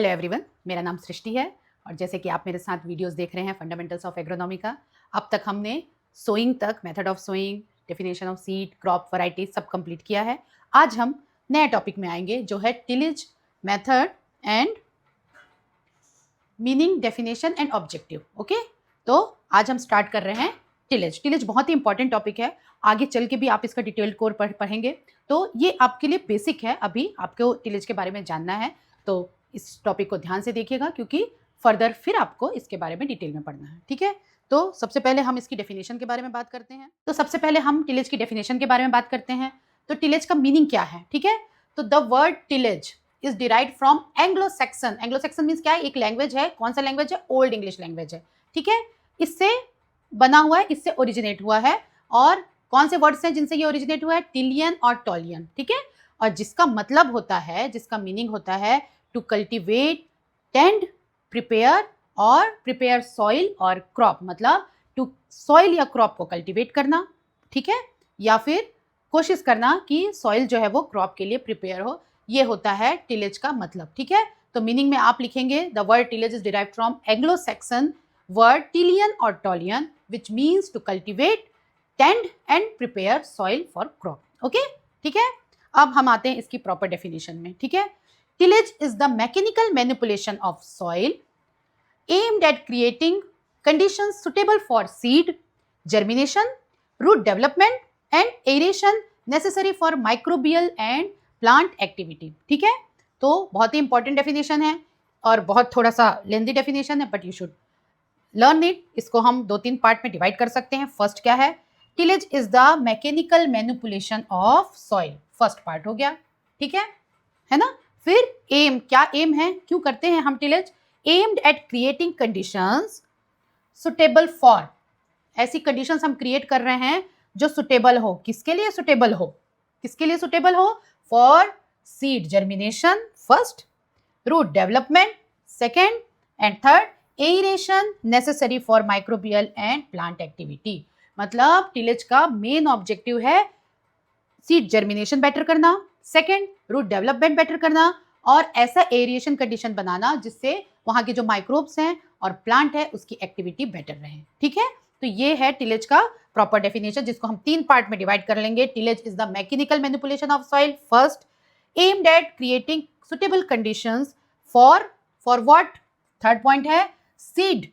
Hello everyone, मेरा नाम सृष्टि है और जैसे कि आप मेरे साथ वीडियोस देख रहे हैं फंडामेंटल्स ऑफ एग्रोनॉमी का, अब तक हमने सोइंग तक, method of sowing, definition of seed, crop variety सब कंप्लीट किया है। आज हम नए टॉपिक में आएंगे जो है tillage, method and meaning, definition and objective. Okay, तो आज हम स्टार्ट कर रहे हैं टिलेज। टिलेज बहुत ही इंपॉर्टेंट टॉपिक है, आगे चल के भी आप इसका डिटेल्ड कोर पढ़ेंगे, तो ये आपके लिए बेसिक है। अभी आपको टिलेज के बारे में जानना है तो इस टॉपिक को ध्यान से देखिएगा, क्योंकि फर्दर फिर आपको इसके बारे में डिटेल में पढ़ना है। ठीक है, तो सबसे पहले हम इसकी डेफिनेशन के बारे में बात करते हैं। तो सबसे पहले हम टिलेज की डेफिनेशन के बारे में बात करते हैं। तो टिलेज का मीनिंग क्या है? ठीक है, तो the word tillage is derived from Anglo Saxon. Anglo Saxon means क्या है? एक लैंग्वेज है। कौन सा लैंग्वेज है? ओल्ड इंग्लिश लैंग्वेज है। ठीक है, इससे बना हुआ है, इससे ओरिजिनेट हुआ है। और कौन से वर्ड्स हैं जिनसे ये ओरिजिनेट हुआ है? टिलियन और टॉलियन। ठीक है, और जिसका मतलब होता है, जिसका मीनिंग होता है टू कल्टिवेट, टेंड, प्रिपेयर और प्रिपेयर सॉइल और क्रॉप, मतलब टू सॉइल या क्रॉप को कल्टिवेट करना, ठीक है, या फिर कोशिश करना कि सॉइल जो है वो क्रॉप के लिए प्रिपेयर हो, ये होता है टिलेज का मतलब। ठीक है, तो मीनिंग में आप लिखेंगे the word tillage is derived from Anglo Saxon word tilian और tolian which means to cultivate, tend and prepare soil for crop. Okay, ठीक है, अब हम आते हैं इसकी प्रॉपर डेफिनेशन में। ठीक है, tillage is the mechanical manipulation of soil aimed at creating conditions suitable for seed germination, root development and aeration necessary for microbial and plant activity। ठीक है, तो बहुत ही इंपॉर्टेंट डेफिनेशन है और बहुत थोड़ा सा लेंथी डेफिनेशन है, but you should learn it. इसको हम 2-3 पार्ट में डिवाइड कर सकते हैं। फर्स्ट क्या है? Tillage is the mechanical manipulation of soil, first part हो गया। ठीक है ना। फिर एम, क्या एम है, क्यों करते हैं हम tillage? Aimed at creating conditions suitable for, ऐसी कंडीशंस हम क्रिएट कर रहे हैं जो सुटेबल हो। किसके लिए सुटेबल हो? किसके लिए सुटेबल हो? For seed germination first, root development second and third, aeration necessary for microbial and plant activity. मतलब टिलेज का मेन ऑब्जेक्टिव है सीड जर्मिनेशन बेटर करना, सेकेंड रूट डेवलपमेंट बेटर करना, और ऐसा एरिएशन कंडीशन बनाना जिससे वहां के जो माइक्रोब्स हैं और प्लांट है उसकी एक्टिविटी बेटर रहे। ठीक है, तो ये है टिलेज का प्रॉपर डेफिनेशन, जिसको हम 3 पार्ट में डिवाइड कर लेंगे। Tillage is the mechanical manipulation of soil first, aimed at creating suitable conditions for what? Third point है seed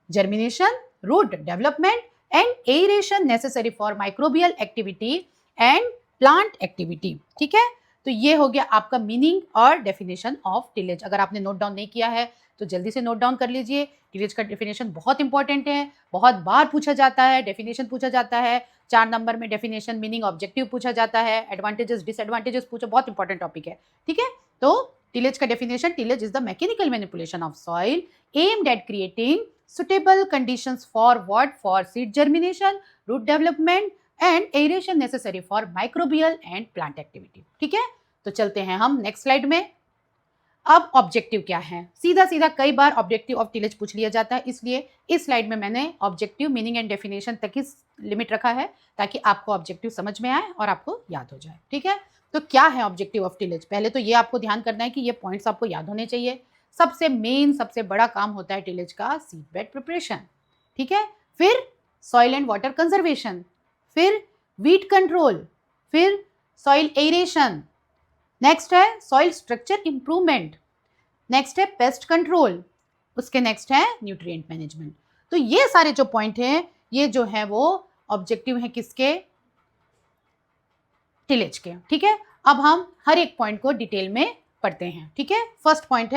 germination, root development and aeration necessary for microbial activity and plant activity. ठीक है, तो ये हो गया आपका मीनिंग और definition of tillage. अगर आपने नोट डाउन नहीं किया है तो जल्दी से नोट डाउन कर लीजिए। टिलेज का डेफिनेशन बहुत इंपॉर्टेंट है, बहुत बार पूछा जाता है, डेफिनेशन पूछा जाता है, 4 नंबर में डेफिनेशन, मीनिंग, ऑब्जेक्टिव पूछा जाता है, एडवांटेजेस डिसएडवांटेजेस पूछो, बहुत इंपॉर्टेंट टॉपिक है। ठीक है, तो टिलेज का definition, tillage is the mechanical manipulation of soil aimed at creating suitable conditions for what? For seed germination, root development and aeration necessary for microbial and plant activity। ठीक है, तो चलते हैं हम नेक्स्ट स्लाइड में। अब objective क्या है? सीधा सीधा कई बार ऑब्जेक्टिव ऑफ टिलेज पूछ लिया जाता है, इसलिए इस स्लाइड में मैंने ऑब्जेक्टिव, मीनिंग एंड डेफिनेशन तक ही लिमिट रखा है ताकि आपको ऑब्जेक्टिव समझ में आए और आपको याद हो जाए। ठीक है, तो क्या है ऑब्जेक्टिव ऑफ टिलेज? पहले तो ये आपको ध्यान करना है कि ये पॉइंट्स आपको याद होने चाहिए। सबसे मेन, सबसे बड़ा काम होता है टिलेज का सीड बेड प्रिपरेशन। ठीक है, फिर सॉइल एंड वाटर कंजर्वेशन, फिर वीट कंट्रोल, फिर सॉइल एरेशन, नेक्स्ट है सॉइल स्ट्रक्चर इंप्रूवमेंट, नेक्स्ट है पेस्ट कंट्रोल, उसके नेक्स्ट है न्यूट्रिएंट मैनेजमेंट। तो ये सारे जो पॉइंट हैं, ये जो है वो ऑब्जेक्टिव हैं किसके? टिलेज के। ठीक है, अब हम हर एक पॉइंट को डिटेल में पढ़ते हैं। ठीक है, फर्स्ट पॉइंट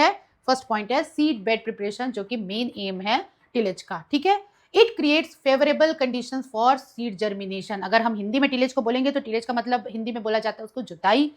है सीड बेड प्रिपरेशन, जो कि मेन एम है टिलेज का। ठीक है, it creates favourable conditions for seed germination. अगर हम हिंदी में टिलेज को बोलेंगे तो टिलेज का मतलब हिंदी में बोला जाता है उसको जुताई।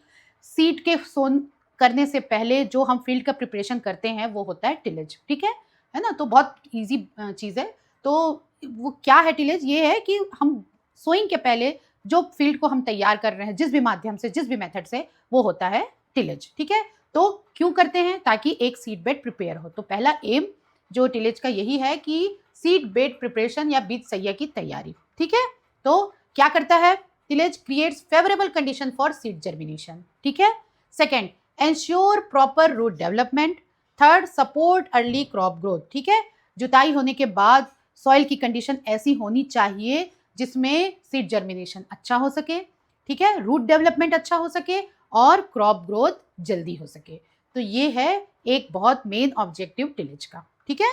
सीड के सोन करने से पहले जो हम फील्ड का प्रिपरेशन करते हैं वो होता है टिलेज। ठीक है ना, तो बहुत ईजी चीज़ है। तो वो क्या है टिलेज? ये है कि हम सोइंग के पहले जो फील्ड को हम तैयार कर रहे हैं, जिस भी माध्यम से, जिस भी मेथड से, वो होता है टिलेज। ठीक है, तो क्यों करते हैं? ताकि एक सीड बेड प्रिपेयर हो। तो पहला एम जो टिलेज का यही है कि सीड बेड प्रिपरेशन या बीज सैया की तैयारी। ठीक है, तो क्या करता है tillage? Creates favourable condition for seed germination. ठीक है, second, ensure proper root development, third, support early crop growth, ठीक है। जुताई होने के बाद सॉइल की कंडीशन ऐसी होनी चाहिए जिसमें सीड जर्मिनेशन अच्छा हो सके, ठीक है, रूट डेवलपमेंट अच्छा हो सके और क्रॉप ग्रोथ जल्दी हो सके। तो ये है एक बहुत मेन ऑब्जेक्टिव टिलेज का, ठीक है।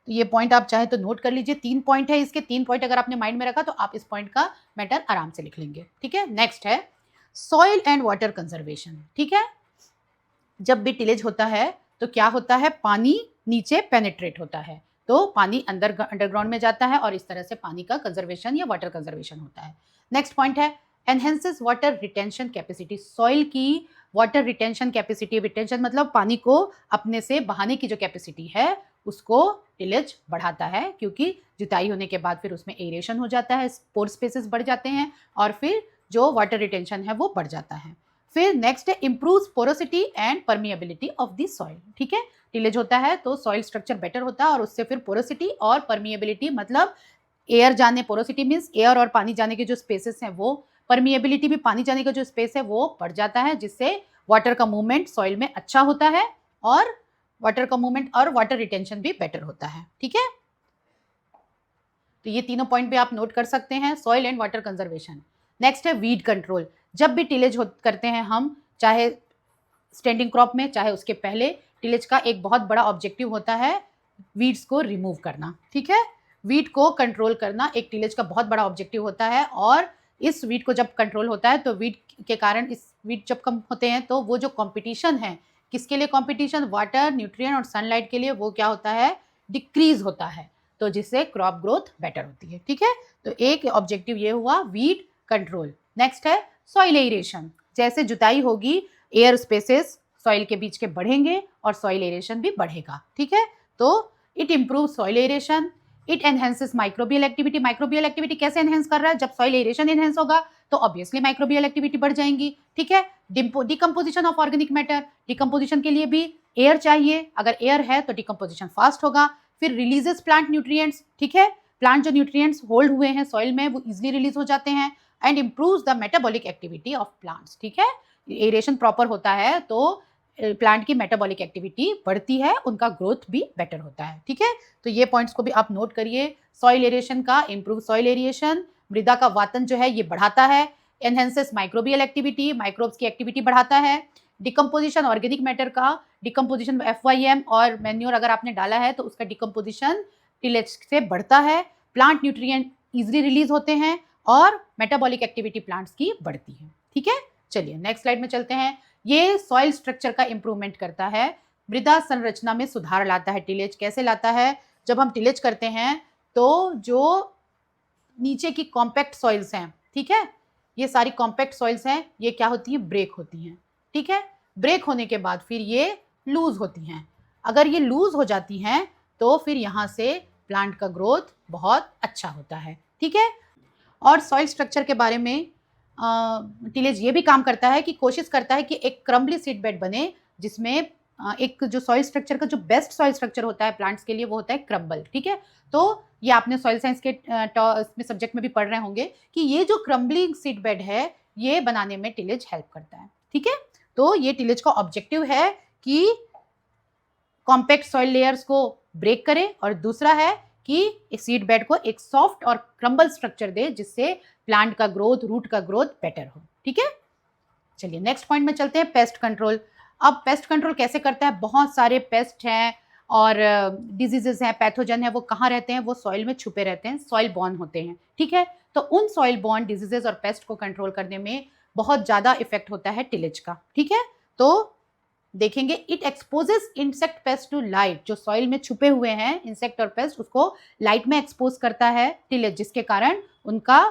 तो ये पॉइंट आप चाहे तो नोट कर लीजिए, 3 पॉइंट है इसके, 3 पॉइंट अगर आपने माइंड में रखा तो आप इस पॉइंट का मैटर आराम से लिख लेंगे, ठीक है। नेक्स्ट है सॉइल एंड वाटर कंजर्वेशन, ठीक है। जब भी टिलेज होता है तो क्या होता है, पानी नीचे पेनिट्रेट होता है, तो पानी अंडरग्राउंड में जाता है और इस तरह से पानी का कंजर्वेशन या वाटर कंजर्वेशन होता है। नेक्स्ट पॉइंट है enhances water retention capacity, soil की वाटर रिटेंशन कैपेसिटी, रिटेंशन मतलब पानी को अपने से बहाने की जो कैपेसिटी है उसको टिलेज बढ़ाता है, क्योंकि जुताई होने के बाद फिर उसमें एरेशन हो जाता है, पोर स्पेसेस बढ़ जाते हैं और फिर जो वाटर रिटेंशन है वो बढ़ जाता है। फिर नेक्स्ट है improve porosity and permeability of the soil, ठीक है। टिलेज होता है तो सॉइल स्ट्रक्चर बेटर होता है और उससे फिर पोरोसिटी और परमिएबिलिटी मतलब एयर जाने, पोरोसिटी मीन्स एयर और पानी जाने के जो स्पेसेस हैं वो, परमिएबिलिटी भी पानी जाने का जो स्पेस है वो बढ़ जाता है, जिससे वाटर का मूवमेंट सॉइल में अच्छा होता है और वाटर का मूवमेंट और वाटर रिटेंशन भी बेटर होता है, ठीक है। तो ये तीनों पॉइंट भी आप नोट कर सकते हैं, soil and water conservation. Next है वीड कंट्रोल। जब भी टिलेज करते हैं हम, चाहे स्टैंडिंग क्रॉप में चाहे उसके पहले, टिलेज का एक बहुत बड़ा ऑब्जेक्टिव होता है वीड्स को रिमूव करना, ठीक है। वीड को कंट्रोल करना एक टिलेज का बहुत बड़ा ऑब्जेक्टिव होता है और इस वीड को जब कंट्रोल होता है तो वीड के कारण, इस वीड जब कम होते हैं तो वो जो कंपटीशन है, किसके लिए कंपटीशन, वाटर, न्यूट्रिएंट और सनलाइट के लिए, वो क्या होता है, डिक्रीज होता है, तो जिससे क्रॉप ग्रोथ बेटर होती है, ठीक है। तो एक ऑब्जेक्टिव ये हुआ वीड कंट्रोल। नेक्स्ट है सॉइल एरेशन। जैसे जुताई होगी एयर स्पेसेस सॉइल के बीच के बढ़ेंगे और सॉइल एरेशन भी बढ़ेगा, ठीक है। तो it improve soil aeration, it enhances microbial activity. Microbial activity कैसे एनहेंस कर रहा है, जब सॉइल एरेशन एनहेंस होगा तो ऑब्वियसली माइक्रोबियल एक्टिविटी बढ़ जाएंगी, ठीक है। Decomposition of organic matter, decomposition के लिए भी एयर चाहिए, अगर एयर है तो डिकम्पोजिशन फास्ट होगा। फिर रिलीजेस प्लांट न्यूट्रिएंट्स, ठीक है, प्लांट जो न्यूट्रिएंट्स होल्ड हुए हैं सॉइल में वो इजिली रिलीज हो जाते हैं and improves the metabolic activity of plants, ठीक है। एरेशन प्रॉपर होता है तो प्लांट की मेटाबॉलिक एक्टिविटी बढ़ती है, उनका ग्रोथ भी बेटर होता है, ठीक है। तो ये पॉइंट्स को भी आप नोट करिए, सॉइल एरेशन का, इम्प्रूव सॉइल एरिएशन, मृदा का वातन जो है ये बढ़ाता है, एनहेंसेस माइक्रोबियल एक्टिविटी, माइक्रोब्स की एक्टिविटी बढ़ाता है, डिकम्पोजिशन ऑर्गेनिक मैटर का, डिकम्पोजिशन FYM और मैन्योर अगर आपने डाला है तो उसका डिकम्पोजिशन टिलेज से बढ़ता है, प्लांट न्यूट्रिएंट इजिली रिलीज होते हैं और मेटाबॉलिक एक्टिविटी प्लांट्स की बढ़ती है, ठीक है। चलिए नेक्स्ट स्लाइड में चलते हैं। ये सॉइल स्ट्रक्चर का इंप्रूवमेंट करता है, मृदा संरचना में सुधार लाता है। टिलेज कैसे लाता है, जब हम टिलेज करते हैं तो जो नीचे की कॉम्पैक्ट सॉइल्स हैं, ठीक है, ये सारी कॉम्पैक्ट सॉइल्स हैं, ये क्या होती हैं, ब्रेक होती हैं, ठीक है। ब्रेक होने के बाद फिर ये लूज होती हैं, अगर ये लूज हो जाती हैं तो फिर यहाँ से प्लांट का ग्रोथ बहुत अच्छा होता है, ठीक है। और सॉइल स्ट्रक्चर के बारे में टिलेज ये भी काम करता है कि कोशिश करता है कि एक क्रम्बली सीड बेड बने, जिसमें एक जो सॉइल स्ट्रक्चर का जो बेस्ट सॉइल स्ट्रक्चर होता है प्लांट्स के लिए वो होता है क्रम्बल, ठीक है। तो ये आपने सॉइल साइंस के इसमें सब्जेक्ट में भी पढ़ रहे होंगे कि ये जो क्रम्बलिंग सीड बेड है ये बनाने में टिलेज हेल्प करता है, ठीक है। तो ये टिलेज का ऑब्जेक्टिव है कि कॉम्पैक्ट सॉइल लेयर्स को ब्रेक करे और दूसरा है कि इस सीड बेड को एक सॉफ्ट और क्रम्बल स्ट्रक्चर दे जिससे प्लांट का ग्रोथ, रूट का ग्रोथ बेटर हो, ठीक है। चलिए नेक्स्ट पॉइंट में चलते हैं, पेस्ट कंट्रोल। अब पेस्ट कंट्रोल कैसे करता है, बहुत सारे पेस्ट हैं और डिजीजेस हैं, पैथोजन है, वो कहाँ रहते हैं, वो सॉइल में छुपे रहते हैं, सॉइल बॉर्न होते हैं, ठीक है। तो उन सॉइल बॉर्न डिजीजेस और पेस्ट को कंट्रोल करने में बहुत ज़्यादा इफेक्ट होता है टिलेज का, ठीक है। तो देखेंगे it exposes insect pest to light, जो सॉइल में छुपे हुए हैं इंसेक्ट और पेस्ट उसको लाइट में एक्सपोज करता है टिलेज, जिसके कारण उनका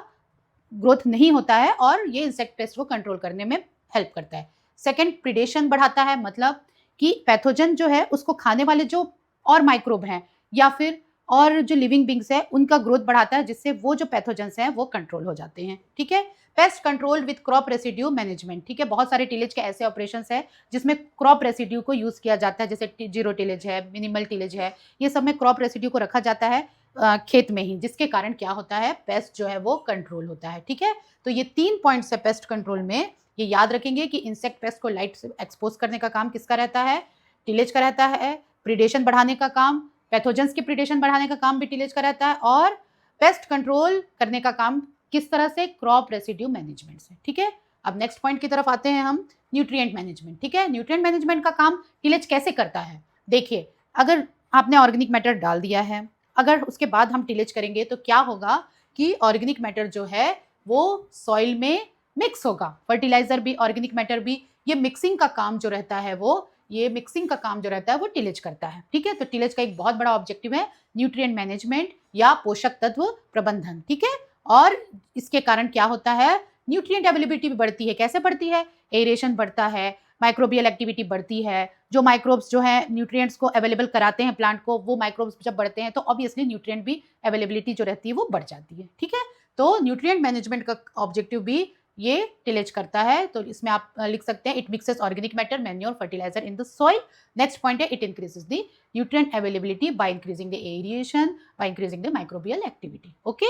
ग्रोथ नहीं होता है और ये इंसेक्ट पेस्ट को कंट्रोल करने में हेल्प करता है। सेकंड, प्रिडेशन बढ़ाता है, मतलब कि पैथोजन जो है उसको खाने वाले जो और माइक्रोब हैं या फिर और जो लिविंग बींग्स है उनका ग्रोथ बढ़ाता है, जिससे वो जो पैथोजेंस हैं वो कंट्रोल हो जाते हैं, ठीक है। Pest control with crop residue management, ठीक है। बहुत सारे टिलेज के ऐसे ऑपरेशंस है जिसमें क्रॉप रेसिड्यू को यूज किया जाता है, जैसे जीरो टिलेज है, मिनिमल टिलेज है, ये सब में क्रॉप रेसिड्यू को रखा जाता है खेत में ही, जिसके कारण क्या होता है, पेस्ट जो है वो कंट्रोल होता है, ठीक है। तो ये 3 पॉइंट्स है पेस्ट कंट्रोल में, ये याद रखेंगे कि इंसेक्ट पेस्ट को लाइट से एक्सपोज करने का काम किसका रहता है, टिलेज का रहता है, प्रीडेशन बढ़ाने का काम, पैथोजेंस की प्रीडेशन बढ़ाने का काम भी टिलेज का रहता है, और पेस्ट कंट्रोल करने का काम किस तरह से, क्रॉप रेसिड्यू मैनेजमेंट से। ठीक है, अब नेक्स्ट पॉइंट की तरफ आते हैं हम, न्यूट्रिएंट मैनेजमेंट। ठीक है, न्यूट्रिएंट मैनेजमेंट का काम टिलेज कैसे करता है। देखिए, अगर आपने ऑर्गेनिक मैटर डाल दिया है, अगर उसके बाद हम टिलेज करेंगे तो क्या होगा कि ऑर्गेनिक मैटर जो है वो सॉइल में मिक्स होगा, फर्टिलाइजर भी ऑर्गेनिक मैटर भी, ये मिक्सिंग का काम जो रहता है वो टिलेज करता है। ठीक है, तो टिलेज का एक बहुत बड़ा ऑब्जेक्टिव है न्यूट्रिएंट मैनेजमेंट या पोषक तत्व प्रबंधन। ठीक है, और इसके कारण क्या होता है, न्यूट्रिएंट अवेलेबिलिटी भी बढ़ती है। कैसे बढ़ती है, एरेशन बढ़ता है, माइक्रोबियल एक्टिविटी बढ़ती है, जो माइक्रोब्स जो है न्यूट्रिएंट्स को अवेलेबल कराते हैं प्लांट को, वो माइक्रोब्स जब बढ़ते हैं तो ऑब्वियसली न्यूट्रिएंट भी अवेलेबिलिटी जो रहती है वो बढ़ जाती है। ठीक है, तो न्यूट्रिएंट मैनेजमेंट का ऑब्जेक्टिव भी ये टिलेज करता है। तो इसमें आप लिख सकते हैं, it mixes organic matter, manure, fertiliser in the soil. Next point है, it increases the nutrient availability by increasing the aeration, by increasing the microbial activity. Okay,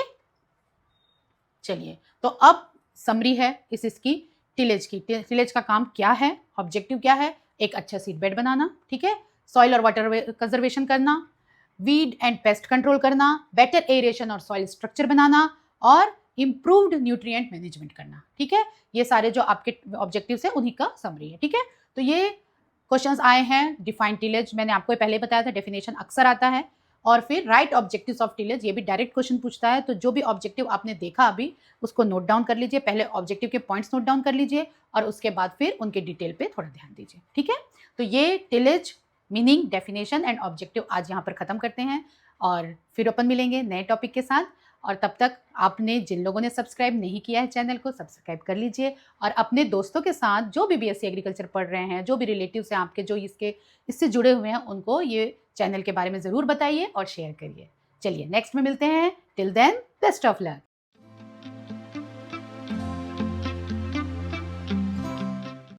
चलिए, तो अब समरी है इसकी टिलेज की। टिलेज का काम क्या है, ऑब्जेक्टिव क्या है, एक अच्छा सीड बेड बनाना, ठीक है, सॉइल और वाटर कंजर्वेशन करना, वीड एंड पेस्ट कंट्रोल करना, बेटर एरेशन और सॉइल स्ट्रक्चर बनाना, और इम्प्रूव्ड न्यूट्रिएंट मैनेजमेंट करना। ठीक है, ये सारे जो आपके ऑब्जेक्टिव्स है उन्हीं का समरी है। ठीक है, तो ये क्वेश्चंस आए हैं। डिफाइन टिलेज मैंने आपको पहले बताया था, डेफिनेशन अक्सर आता है, और फिर राइट ऑब्जेक्टिव्स ऑफ टिलेज, ये भी डायरेक्ट क्वेश्चन पूछता है। तो जो भी ऑब्जेक्टिव आपने देखा अभी उसको नोट डाउन कर लीजिए, पहले ऑब्जेक्टिव के पॉइंट्स नोट डाउन कर लीजिए और उसके बाद फिर उनके डिटेल पे थोड़ा ध्यान दीजिए। ठीक है, तो ये tillage meaning, definition and objective आज यहाँ पर खत्म करते हैं, और फिर अपन मिलेंगे नए टॉपिक के साथ। और तब तक आपने, जिन लोगों ने सब्सक्राइब नहीं किया है चैनल को, सब्सक्राइब कर लीजिए, और अपने दोस्तों के साथ जो भी बीएससी एग्रीकल्चर पढ़ रहे हैं, जो भी रिलेटिव्स हैं आपके जो इससे जुड़े हुए हैं, उनको ये चैनल के बारे में ज़रूर बताइए और शेयर करिए। चलिए, नेक्स्ट में मिलते हैं। Till then, best of luck.